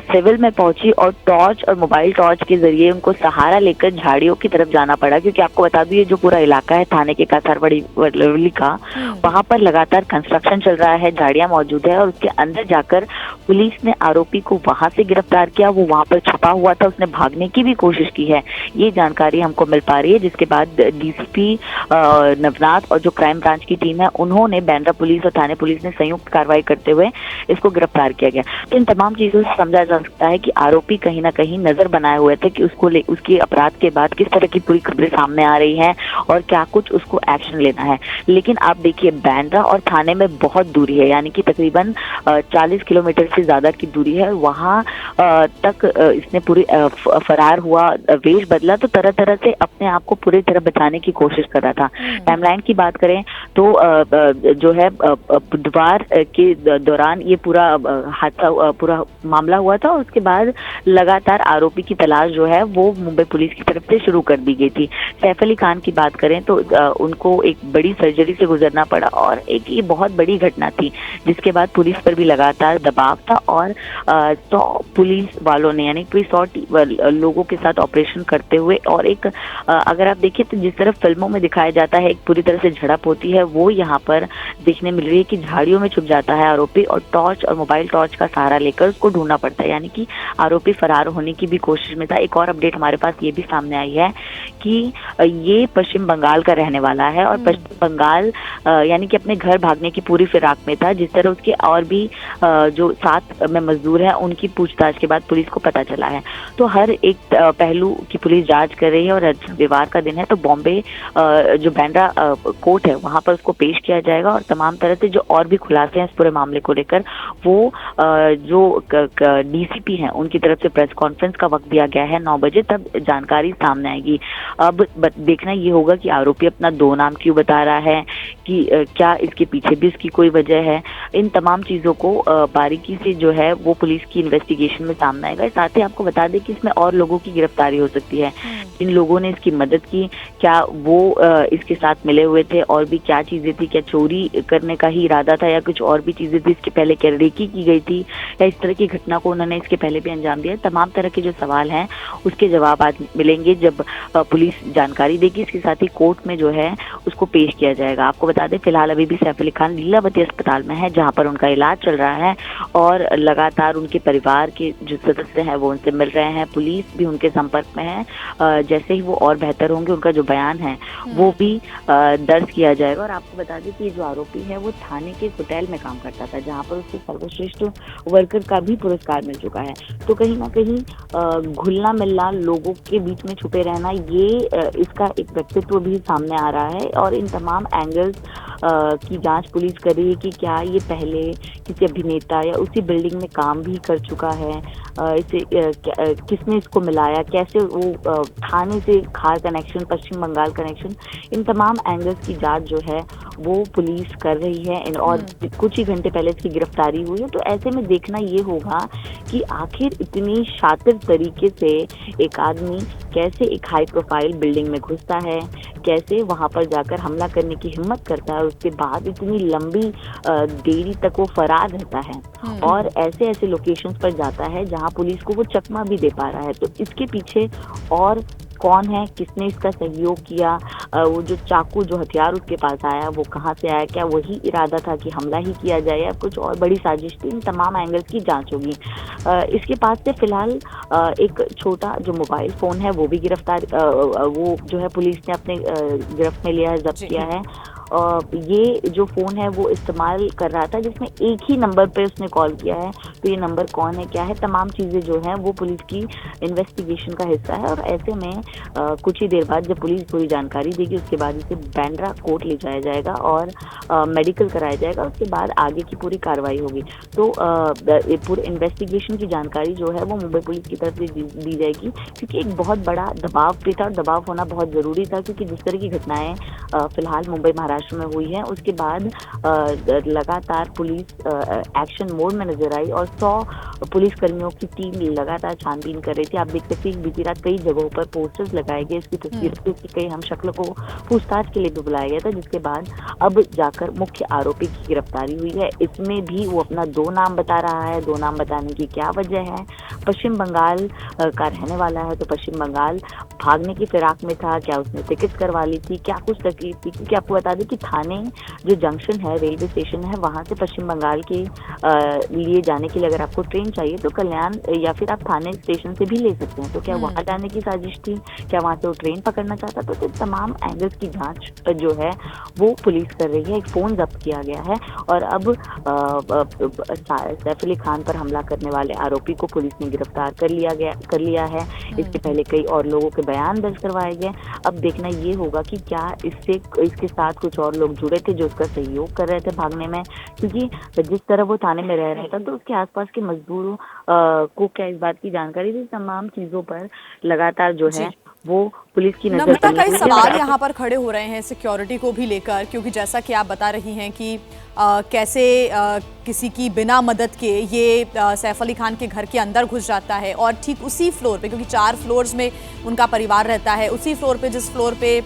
सिविल में पहुंची और टॉर्च और मोबाइल टॉर्च के जरिए उनको सहारा लेकर झाड़ियों की तरफ जाना पड़ा, क्योंकि आपको बता दूं ये जो पूरा इलाका है थाने के कासारवली का, वहां पर लगातार कंस्ट्रक्शन चल रहा है, झाड़ियां मौजूद है और उसके अंदर जाकर पुलिस ने आरोपी को वहां से गिरफ्तार किया। वो वहां पर छुपा हुआ था, उसने भागने की भी कोशिश की है, ये जानकारी हमको मिल पा रही है। जिसके बाद डीसीपी नवनाथ और जो क्राइम ब्रांच की टीम है उन्होंने बांद्रा पुलिस और थाने पुलिस ने संयुक्त कार्रवाई करते हुए इसको गिरफ्तार किया गया। तो इन तमाम चीजों से समझा जा सकता है कि आरोपी कहीं ना कहीं नजर बनाए हुए थे कि उसके अपराध के बाद किस तरह की पूरी खबरें सामने आ रही हैं और क्या कुछ उसको एक्शन लेना है। लेकिन आप देखिए बांद्रा और थाने में बहुत दूरी है, यानी कि तकरीबन 40 किलोमीटर से ज्यादा की दूरी है। वहां तक इसने पूरी फरार हुआ, वेश बदला, तो तरह तरह से अपने आप को पूरी तरह बचाने की कोशिश कर रहा था। टाइमलाइन की बात करें तो जो है बुधवार के दौरान ये पूरा हादसा, पूरा मामला हुआ था और उसके बाद लगातार आरोपी की तलाश जो है वो मुंबई पुलिस की तरफ से शुरू कर दी गई थी। सैफ अली खान की बात करें तो उनको एक बड़ी सर्जरी से गुजरना पड़ा और एक ये बहुत बड़ी घटना थी, जिसके बाद पुलिस पर भी लगातार दबाव था और 100 पुलिस वालों ने, यानी कोई 100 लोगों के साथ ऑपरेशन करते हुए, और एक अगर आप देखिए तो जिस तरह फिल्मों में दिखाया जाता है एक पूरी तरह से झड़प होती है, वो यहाँ पर देखने मिल रही है कि झाड़ियों में छुप जाता है आरोपी और टॉर्च और मोबाइल टॉर्च का सहारा लेकर उसको ढूंढना पड़ता है, यानी कि आरोपी फरार होने की भी कोशिश में था। एक और अपडेट हमारे पास ये भी सामने आई है कि ये पश्चिम बंगाल का रहने वाला है और पश्चिम बंगाल यानी कि अपने घर भागने की पूरी फिराक में था। जिस तरह उसके और भी जो साथ में मजदूर हैं उनकी पूछताछ के बाद पुलिस को पता चला है। तो हर एक पहलू की पुलिस जांच कर रही है और रविवार का दिन है तो बॉम्बे जो बांद्रा कोर्ट है वहां पर उसको पेश किया जाएगा और तमाम तरह से जो और भी खुलासे हैं इस पूरे मामले को लेकर वो जो डीसीपी हैं उनकी तरफ से प्रेस कॉन्फ्रेंस का वक्त दिया गया है 9 बजे, तब जानकारी सामने आएगी। अब देखना ये होगा कि आरोपी अपना 2 नाम क्यों बता रहा है, कि क्या इसके पीछे भी इसकी कोई वजह है। इन तमाम चीजों को बारीकी से जो है वो पुलिस की इन्वेस्टिगेशन में सामने आएगा। साथ ही आपको बता दें कि इसमें और लोगों की गिरफ्तारी हो सकती है। इन लोगों ने इसकी मदद की, क्या वो इसके साथ मिले हुए थे, और भी क्या चीजें थी, क्या चोरी करने का ही इरादा था या कुछ और भी चीजें थी, इसके पहले क्या रेकी की गई थी या इस तरह की घटना को उन्होंने इसके पहले भी अंजाम दिया। तमाम तरह के जो सवाल हैं उसके जवाब आज मिलेंगे जब पुलिस जानकारी देगी। इसके साथ ही कोर्ट में जो है उसको पेश किया जाएगा। आपको बता दें फिलहाल अभी भी सैफ अली खान लीलावती अस्पताल में है जहां पर उनका इलाज चल रहा है और लगातार उनके परिवार के जो सदस्य हैं वो उनसे मिल रहे हैं, पुलिस भी उनके संपर्क में है। जैसे ही वो और बेहतर होंगे उनका जो बयान है वो भी दर्ज किया जाएगा। और आपको बता दें कि जो आरोपी है वो थाने के होटल में काम करता था जहां पर उसको सर्वश्रेष्ठ वर्कर का भी पुरस्कार मिल चुका है। तो कहीं ना कहीं घुलना मिलना, लोगों के बीच में छुपे रहना, ये इसका एक व्यक्तित्व भी सामने आ रहा है। और इन तमाम एंगल्स की जांच पुलिस कर रही है कि क्या ये पहले किसी अभिनेता या उसी बिल्डिंग में काम भी कर चुका है, इसे किसने इसको मिलाया, कैसे वो थाने से खार कनेक्शन, पश्चिम बंगाल कनेक्शन, इन तमाम एंगल्स की जांच जो है वो पुलिस कर रही है। और कुछ ही घंटे पहले इसकी गिरफ्तारी हुई है। तो ऐसे में देखना ये होगा कि आखिर इतनी शातिर तरीके से एक आदमी कैसे एक हाई प्रोफाइल बिल्डिंग में घुसता है, कैसे वहां पर जाकर हमला करने की हिम्मत करता है, उसके बाद इतनी लंबी देरी तक वो फरार रहता है और ऐसे ऐसे लोकेशंस पर जाता है जहां पुलिस को वो चकमा भी दे पा रहा है। तो इसके पीछे और कौन है, किसने इसका सहयोग किया, वो जो चाकू, जो हथियार उसके पास आया वो कहाँ से आया, क्या वही इरादा था कि हमला ही किया जाए या कुछ और बड़ी साजिश थी, इन तमाम एंगल्स की जांच होगी। इसके पास से फिलहाल एक छोटा जो मोबाइल फ़ोन है वो भी गिरफ्तार, वो जो है पुलिस ने अपने गिरफ्त में लिया है, जब्त किया है। ये जो फोन है वो इस्तेमाल कर रहा था, जिसमें एक ही नंबर पे उसने कॉल किया है। तो ये नंबर कौन है, क्या है, तमाम चीजें जो हैं वो पुलिस की इन्वेस्टिगेशन का हिस्सा है। और ऐसे में कुछ ही देर बाद जब पुलिस पूरी जानकारी देगी, उसके बाद इसे बांद्रा कोर्ट ले जाया जाएगा और मेडिकल कराया जाएगा। उसके बाद आगे की पूरी कार्रवाई होगी। तो पूरे इन्वेस्टिगेशन की जानकारी जो है वो मुंबई पुलिस की तरफ से दी जाएगी, क्योंकि एक बहुत बड़ा दबाव भी था और दबाव होना बहुत जरूरी था, क्योंकि जिस तरह की घटनाएं फिलहाल मुंबई महाराष्ट्र में हुई है, उसके बाद लगातार पुलिस एक्शन मोड में नजर आई और 100 पुलिस कर्मियों की टीम लगातार छानबीन कर रही थी। आप देख सकते हैं बीती रात कई जगहों पर पोस्टर्स लगाए गए, इसकी तस्वीरों की कई हम शक्ल को पूछताछ के लिए भी बुलाया गया था, जिसके बाद अब जाकर मुख्य आरोपी की गिरफ्तारी हुई है। इसमें भी वो अपना 2 नाम बता रहा है। 2 नाम बताने की क्या वजह है? पश्चिम बंगाल का रहने वाला है, तो पश्चिम बंगाल भागने की फिराक में था, क्या उसने टिकट करवा ली थी, क्या कुछ तकलीफ थी? क्योंकि आपको बता दें कि थाने जो जंक्शन है, रेलवे स्टेशन है, वहां से पश्चिम बंगाल के लिए जाने के लिए अगर आपको ट्रेन चाहिए तो कल्याण या फिर आप थाने स्टेशन से भी ले सकते हैं। तो क्या वहां जाने की साजिश थी? क्या वहां से वो ट्रेन पकड़ना चाहता? तो तमाम एंगल्स की जांच जो है वो पुलिस कर रही है। एक फोन जब्त किया गया है और अब सैफ अली खान पर हमला करने वाले आरोपी को पुलिस ने गिरफ्तार कर लिया है। इसके पहले कई और लोगों के बयान दर्ज करवाए गए। अब देखना ये होगा कि क्या इसके साथ कुछ और लोग जुड़े थे जो उसका सहयोग कर रहे थे भागने में, क्योंकि जिस तरह वो थाने में रह रहा था तो उसके आसपास के मजदूरों को क्या इस बात की जानकारी थी? तमाम चीजों पर लगातार जो है वो पुलिस की नजर। नम्रता, कई सवाल यहाँ पर खड़े हो रहे हैं सिक्योरिटी को भी लेकर, क्योंकि जैसा कि आप बता रही हैं कि कैसे किसी की बिना मदद के ये सैफ अली खान के घर के अंदर घुस जाता है और ठीक उसी फ्लोर पे, क्योंकि 4 फ्लोर्स में उनका परिवार रहता है, उसी फ्लोर पे जिस फ्लोर पे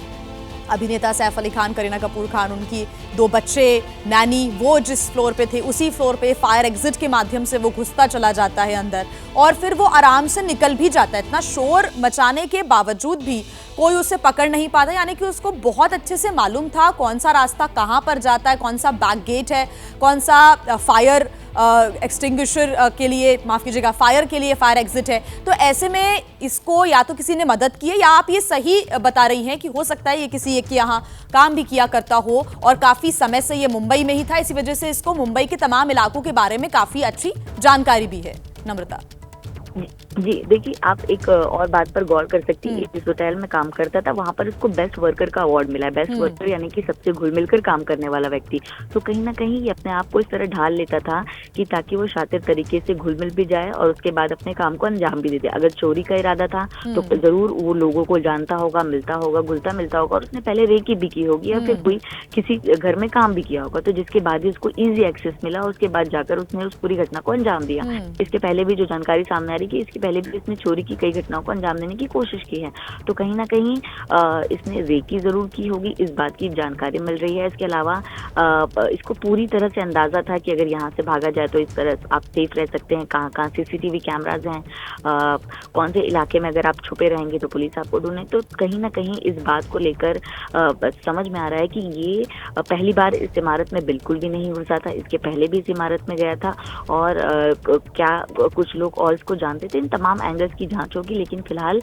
अभिनेता सैफ अली खान, करीना कपूर खान, उनकी 2 बच्चे, नैनी, वो जिस फ्लोर पे थे उसी फ्लोर पे फायर एग्जिट के माध्यम से वो घुसता चला जाता है अंदर और फिर वो आराम से निकल भी जाता है। इतना शोर मचाने के बावजूद भी कोई उसे पकड़ नहीं पाता, यानी कि उसको बहुत अच्छे से मालूम था कौन सा रास्ता कहाँ पर जाता है, कौन सा बैक गेट है, कौन सा फायर एक्सटिंग्विशर के लिए, माफ कीजिएगा, फायर के लिए फायर एग्जिट है। तो ऐसे में इसको या तो किसी ने मदद की है, या आप ये सही बता रही हैं कि हो सकता है ये किसी एक के यहाँ काम भी किया करता हो और काफी समय से ये मुंबई में ही था, इसी वजह से इसको मुंबई के तमाम इलाकों के बारे में काफी अच्छी जानकारी भी है। नम्रता जी देखिए, आप एक और बात पर गौर कर सकती है। जिस होटल में काम करता था वहां पर उसको बेस्ट वर्कर का अवार्ड मिला है। बेस्ट वर्कर यानी कि सबसे घुल मिलकर काम करने वाला व्यक्ति। तो कहीं ना कहीं ये अपने आप को इस तरह ढाल लेता था कि ताकि वो शातिर तरीके से घुल मिल भी जाए और उसके बाद अपने काम को अंजाम भी दे दे। अगर चोरी का इरादा था तो जरूर वो लोगों को जानता होगा, मिलता होगा, घुलता मिलता होगा और उसने पहले रेकी भी की होगी या फिर कोई किसी घर में काम भी किया होगा, तो जिसके बाद ही उसको ईजी एक्सेस मिला और उसके बाद जाकर उसने उस पूरी घटना को अंजाम दिया। इसके पहले भी जो जानकारी सामने आ रही है, इसके पहले भी इसने चोरी की कई घटनाओं को अंजाम देने की कोशिश की है। तो कहीं ना कहीं इसने रेकी जरूर की होगी, इस बात की जानकारी मिल रही है। इसके अलावा इसको पूरी तरह से अंदाजा था कि अगर यहाँ से भागा जाए तो इस तरह आप सेफ रह सकते हैं, कहाँ कहाँ CCTV कैमराज हैं, कौन से इलाके में अगर आप छुपे रहेंगे तो पुलिस आपको ढूंढे। तो कहीं ना कहीं इस बात को लेकर समझ में आ रहा है कि ये पहली बार इस इमारत में बिल्कुल भी नहीं घुसा था, इसके पहले भी इस इमारत में गया था और क्या कुछ लोग और इसको जानते थे। इन तमाम एंगल्स की जांच होगी, लेकिन फिलहाल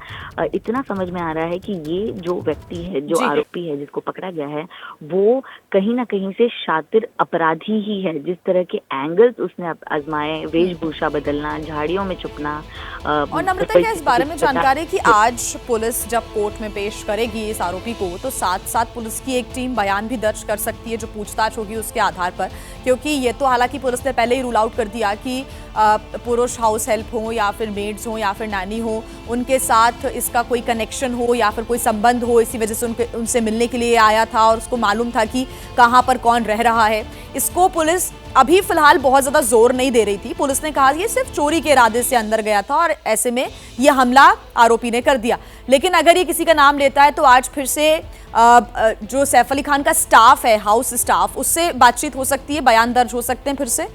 इतना समझ में आ रहा है कि ये जो व्यक्ति है, जो आरोपी है जिसको पकड़ा गया है, वो कहीं ना कहीं से शातिर अपराधी ही है। जिस तरह के एंगल्स उसने आजमाए, वेशभूषा बदलना, झाड़ियों में छुपना। और नम्रता, क्या इस बारे में जानकारी कि आज पुलिस जब कोर्ट में पेश करेगी इस आरोपी को तो साथ साथ पुलिस की एक टीम बयान भी दर्ज कर सकती है जो पूछताछ होगी उसके आधार पर, क्योंकि ये तो हालांकि पुलिस ने पहले ही रूल आउट कर दिया कि पुरुष हाउस हेल्प हो या फिर मेड्स हो या फिर नानी हो, उनके साथ इसका कोई कनेक्शन हो या फिर कोई संबंध हो, इसी वजह से उनसे मिलने के लिए आया था और उसको मालूम था कि कहाँ पर कौन रह रहा है। इसको पुलिस अभी फिलहाल बहुत ज्यादा जोर नहीं दे रही थी। पुलिस ने कहा ये सिर्फ चोरी के इरादे से अंदर गया था और ऐसे में ये हमला आरोपी ने कर दिया। लेकिन अगर ये किसी का नाम लेता है तो आज फिर से जो सैफ अली खान का स्टाफ है, हाउस स्टाफ, उससे बातचीत हो सकती है, बयान दर्ज हो सकते हैं फिर से।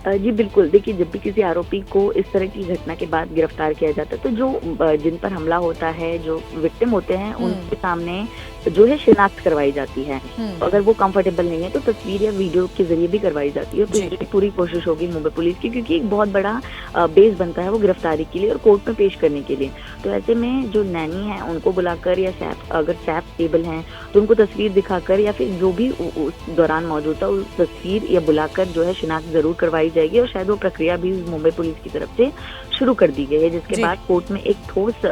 जी बिल्कुल, देखिए जब भी किसी आरोपी को इस तरह की घटना के बाद गिरफ्तार किया जाता है तो जो जिन पर हमला होता है, जो विक्टिम होते हैं, उनके सामने जो है शिनाख्त करवाई जाती है। अगर वो कंफर्टेबल नहीं है तो तस्वीर या वीडियो के जरिए भी करवाई जाती है। तो ये पूरी कोशिश होगी मुंबई पुलिस की, क्योंकि एक बहुत बड़ा बेस बनता है वो गिरफ्तारी के लिए और कोर्ट में पेश करने के लिए। तो ऐसे में जो नैनी है उनको बुलाकर, या सैफ अगर सैफ स्टेबल हैं तो उनको तस्वीर दिखाकर, या फिर जो भी उस दौरान मौजूद था उस तस्वीर या बुलाकर जो है शिनाख्त जरूर करवाई जाएगी। और शायद वो प्रक्रिया भी मुंबई पुलिस की तरफ से शुरू कर दी गई है, जिसके बाद कोर्ट में एक ठोस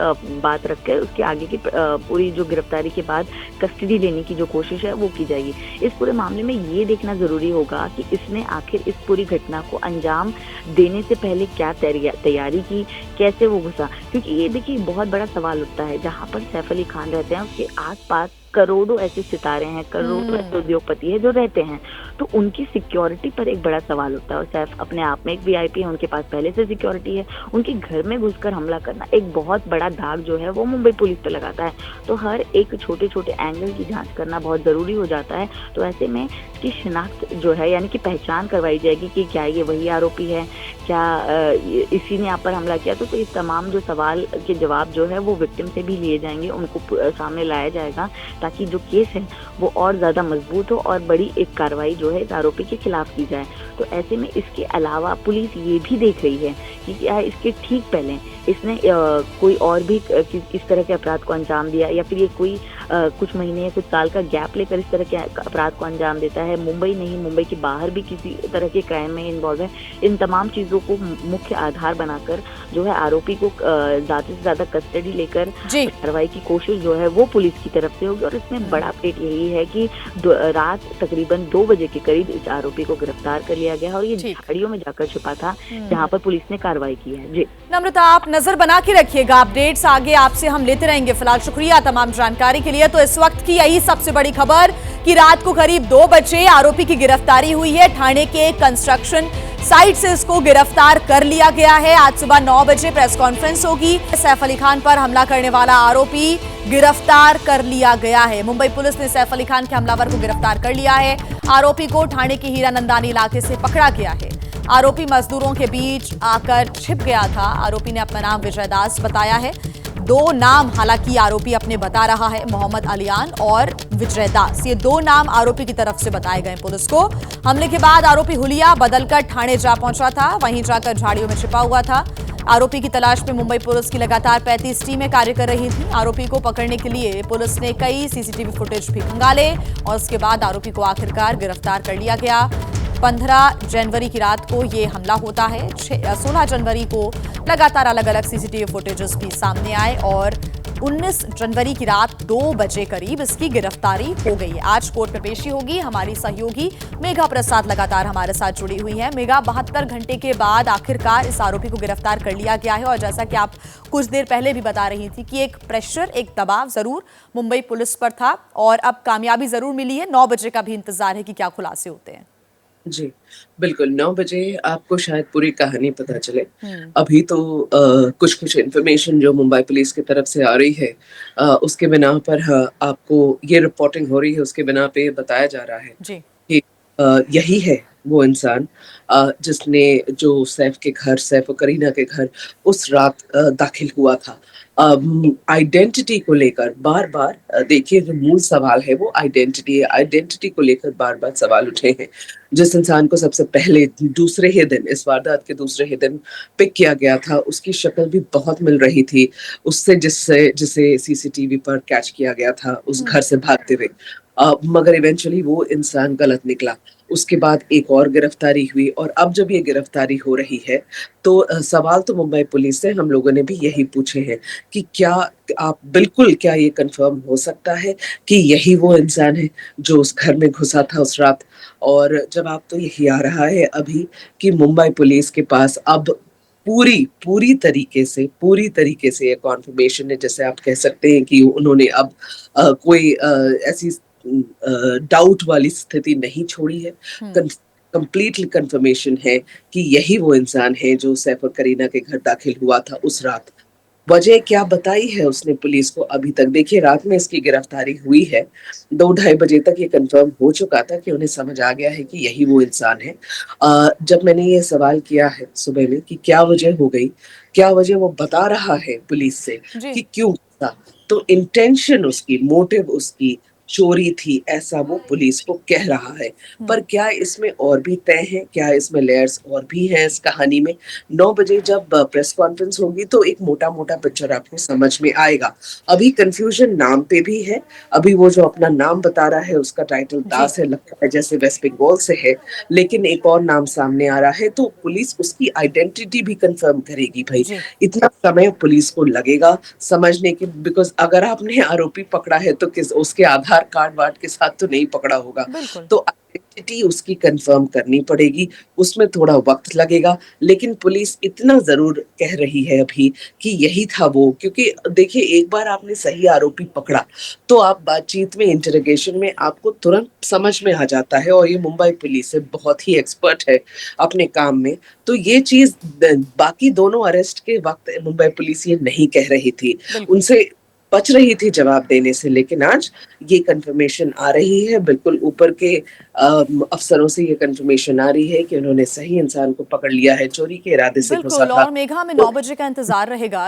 बात रखकर उसके आगे की पूरी जो गिरफ्तारी के बाद कस्टडी लेने की जो कोशिश है वो की जाएगी। इस पूरे मामले में ये देखना जरूरी होगा कि इसने आखिर इस पूरी घटना को अंजाम देने से पहले क्या तैयारी की, कैसे वो घुसा। क्योंकि ये देखिए बहुत बड़ा सवाल उठता है, जहाँ पर सैफ अली खान रहते हैं उसके आसपास करोड़ों ऐसे सितारे हैं, करोड़ों ऐसे उद्योगपति है जो रहते हैं, तो उनकी सिक्योरिटी पर एक बड़ा सवाल होता है। और सैफ अपने आप में एक वीआईपी है, उनके पास पहले से सिक्योरिटी है। उनके घर में घुसकर हमला करना एक बहुत बड़ा दाग जो है वो मुंबई पुलिस पे लगाता है। तो हर एक छोटे छोटे एंगल की जांच करना बहुत जरूरी हो जाता है। तो ऐसे में इसकी शिनाख्त जो है, यानी कि पहचान करवाई जाएगी कि क्या ये वही आरोपी है, क्या इसी ने यहाँ पर हमला किया। तो इस तमाम जो सवाल के जवाब जो है वो विक्टिम से भी लिए जाएंगे, उनको सामने लाया जाएगा, ताकि जो केस है वो और ज्यादा मजबूत हो और बड़ी एक कार्रवाई जो है इस आरोपी के खिलाफ की जाए। तो ऐसे में इसके अलावा पुलिस ये भी देख रही है कि क्या इसके ठीक पहले इसने कोई और भी इस तरह के अपराध को अंजाम दिया, या फिर ये कोई कुछ महीने या कुछ साल का गैप लेकर इस तरह के अपराध को अंजाम देता है, मुंबई नहीं मुंबई के बाहर भी किसी तरह के क्राइम में इन्वॉल्व है। इन तमाम चीजों को मुख्य आधार बनाकर जो है आरोपी को ज्यादा से ज्यादा कस्टडी लेकर कार्रवाई की कोशिश जो है वो पुलिस की तरफ से होगी। और इसमें बड़ा अपडेट यही है कि रात तकरीबन 2 बजे के करीब इस आरोपी को गिरफ्तार कर लिया गया और ये झाड़ियों में जाकर छुपा था, जहाँ पर पुलिस ने कार्रवाई की है। जी नम्रता, आप नजर बना के रखिएगा, अपडेट्स आगे आपसे हम लेते रहेंगे। फिलहाल शुक्रिया तमाम जानकारी के लिए। तो इस वक्त की यही सबसे बड़ी खबर कि रात को करीब 2 बजे आरोपी की गिरफ्तारी हुई है। ठाणे के कंस्ट्रक्शन साइट से इसको गिरफ्तार कर लिया गया है। आज सुबह 9 बजे प्रेस कॉन्फ्रेंस होगी। सैफ अली खान पर हमला करने वाला आरोपी गिरफ्तार कर लिया गया है। मुंबई पुलिस ने सैफ अली खान के हमलावर को गिरफ्तार कर लिया है। आरोपी को ठाणे के हीरानंदानी इलाके से पकड़ा गया है। आरोपी मजदूरों के बीच आकर छिप गया था। आरोपी ने अपना नाम विजय दास बताया है। 2 नाम हालांकि आरोपी अपने बता रहा है, मोहम्मद अलियान और विजय दास। ये 2 नाम आरोपी की तरफ से बताए गए पुलिस को। हमले के बाद आरोपी हुलिया बदलकर ठाणे जा पहुंचा था, वहीं जाकर झाड़ियों में छिपा हुआ था। आरोपी की तलाश में मुंबई पुलिस की लगातार 35 टीमें कार्य कर रही थी। आरोपी को पकड़ने के लिए पुलिस ने कई सीसीटीवी फुटेज भी खंगाले और उसके बाद आरोपी को आखिरकार गिरफ्तार कर लिया गया। 15 जनवरी की रात को ये हमला होता है। 16 जनवरी को लगातार अलग अलग सीसीटीवी फुटेजेस भी सामने आए और 19 जनवरी की रात 2 बजे करीब इसकी गिरफ्तारी हो गई है। आज कोर्ट में पेशी होगी। हमारी सहयोगी मेघा प्रसाद लगातार हमारे साथ जुड़ी हुई है। मेघा, 72 घंटे के बाद आखिरकार इस आरोपी को गिरफ्तार कर लिया गया है और जैसा कि आप कुछ देर पहले भी बता रही थी कि एक प्रेशर, एक दबाव जरूर मुंबई पुलिस पर था और अब कामयाबी जरूर मिली है। 9 बजे का भी इंतजार है कि क्या खुलासे होते हैं। जी, बिल्कुल 9 बजे आपको शायद पूरी कहानी पता चले। अभी तो कुछ इन्फॉर्मेशन जो मुंबई पुलिस की तरफ से आ रही है, उसके बिना पर आपको ये रिपोर्टिंग हो रही है, उसके बिना पे बताया जा रहा है कि यही है वो इंसान जिसने जो सैफ के घर, सैफ और करीना के घर उस रात दाखिल हुआ था। आइडेंटिटी को लेकर बार बार देखिए, जो मूल सवाल है वो आइडेंटिटी है। आइडेंटिटी को लेकर बार बार सवाल उठे हैं। जिस इंसान को सबसे पहले दूसरे ही दिन, इस वारदात के दूसरे ही दिन पिक किया गया था, उसकी शक्ल भी बहुत मिल रही थी उससे जिसे सीसीटीवी पर कैच किया गया था उस घर से भागते हुए। मगर इवेंचुअली वो इंसान गलत निकला। उसके बाद एक और गिरफ्तारी हुई और अब जब ये गिरफ्तारी हो रही है तो सवाल तो मुंबई पुलिस से हम लोगों ने भी यही पूछे हैं कि क्या आप बिल्कुल, क्या ये कंफर्म हो सकता है कि यही वो इंसान है जो उस घर में घुसा था उस रात। और जवाब तो यही आ रहा है अभी कि मुंबई पुलिस के पास अब पूरी तरीके से ये कॉन्फर्मेशन है, जैसे आप कह सकते हैं कि उन्होंने अब कोई ऐसी डाउट वाली स्थिति नहीं छोड़ी है। कंप्लीटली कंफर्मेशन है कि यही वो इंसान है जो सैफ और करीना के घर दाखिल हुआ था उस रात। वजह क्या बताई है उसने पुलिस को अभी तक? देखिए, रात में इसकी गिरफ्तारी हुई है, 2-2:30 बजे तक ये कंफर्म हो चुका था कि उन्हें समझ आ गया है कि यही वो इंसान है। जब मैंने ये सवाल किया है सुबह में कि क्या वजह हो गई, क्या वजह वो बता रहा है पुलिस से कि क्यों था, तो इंटेंशन उसकी, मोटिव उसकी चोरी थी, ऐसा वो पुलिस को कह रहा है। पर क्या इसमें और भी तय है, क्या इसमें लेयर्स और भी हैं इस कहानी में? 9 बजे जब प्रेस कॉन्फ्रेंस होगी तो एक मोटा मोटा पिक्चर आपको समझ में आएगा। अभी कंफ्यूजन नाम पे भी है। अभी वो जो अपना नाम बता रहा है उसका टाइटल दास है, लगता है जैसे वेस्ट बंगाल से है, लेकिन एक और नाम सामने आ रहा है, तो पुलिस उसकी आइडेंटिटी भी कंफर्म करेगी। भाई इतना समय पुलिस को लगेगा समझने के, बिकॉज अगर आपने आरोपी पकड़ा है तो किस उसके आधार कार्ड वार्ड के साथ तो नहीं पकड़ा होगा, तो आइडेंटिटी उसकी कंफर्म करनी पड़ेगी, उसमें थोड़ा वक्त लगेगा। लेकिन पुलिस इतना जरूर कह रही है अभी कि यही था वो, क्योंकि देखिए एक बार आपने सही आरोपी पकड़ा तो आप बातचीत में, इंटरोगेशन में आपको तुरंत समझ में आ जाता है, और ये मुंबई पुलिस है, बहुत ही एक्सपर्ट है अपने काम में। तो ये चीज बाकी दोनों अरेस्ट के वक्त मुंबई पुलिस ये नहीं कह रही थी, उनसे बच रही थी जवाब देने से, लेकिन आज ये कंफर्मेशन आ रही है, बिल्कुल ऊपर के अफसरों से ये कंफर्मेशन आ रही है कि उन्होंने सही इंसान को पकड़ लिया है, चोरी के इरादे से घुसा था। और मेघा, हमें 9 बजे का इंतजार रहेगा